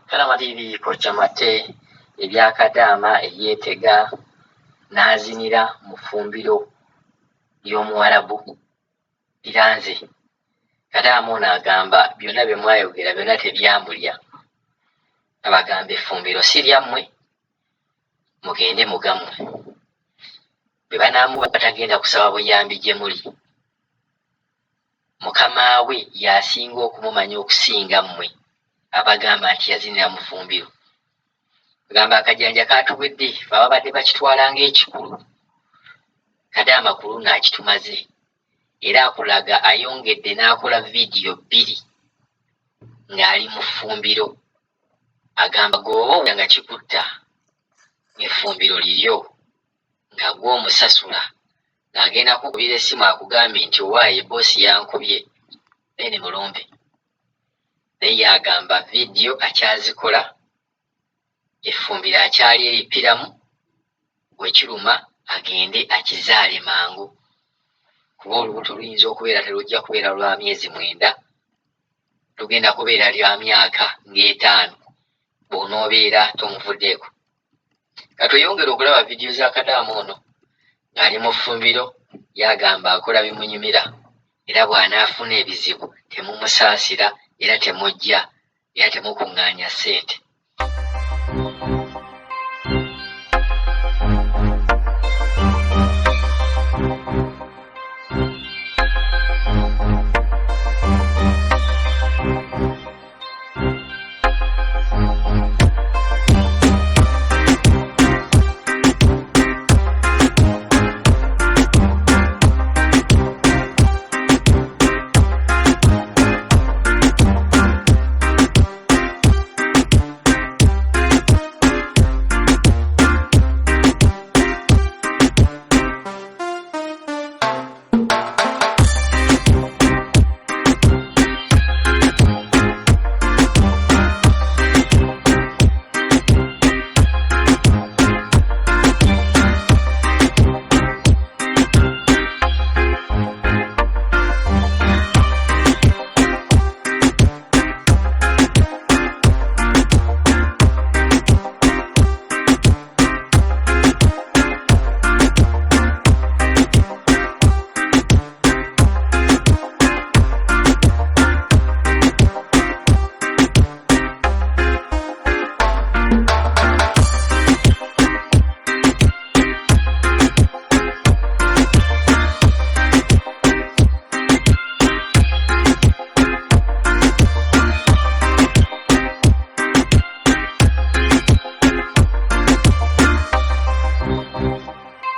Kalama TV kocha mate ebyakadaama eyeetega n'azinira mu ffumbiro ly'Omuwarabu biranze. Kadaama ono agamba byonna bye mwayogera byonna tebyamulya. Abagamba effumbiro si lyammwe, mugende mugamwe. Bwe banaamuwa batagenda kusaba buyambi gye muli. Mukama we y'asinga okumumanya okusinga mmwe abagamba nti yazinira mu ffumbiro. Agamba akajanja kaatubedde fe ababadde bakitwala ng'ekikulu. Kadaama ku luno akitumaze era akulaga ayongedde n'akola vidiyo 2 ng'ali mu ffumbiro. Agamba gw'oba nga kikutta effumbiro liryo nga gw'omusasula ng'agenda kukubira essimu akugambe nti owaaye boosi yankubye nene mulumbe. Naye agamba vidiyo akyazikola, effumbiro akyali eripiramu, bwe kiruma agende akizaale mangu. Kuba olubuto luyinza okubeera terujja kubeera lwa myezi 9, lugenda kubeera lwa myaka nga 5 bw'onoobeera tomuvuddeeko. Katweyongere okulaba vidiyo za Kadaama ono ng'ali mu ffumbiro, yagamba akola bimunyumira era bw'anaafuna ebizibu temumusaasira era temujja era temukuŋŋaanya ssente.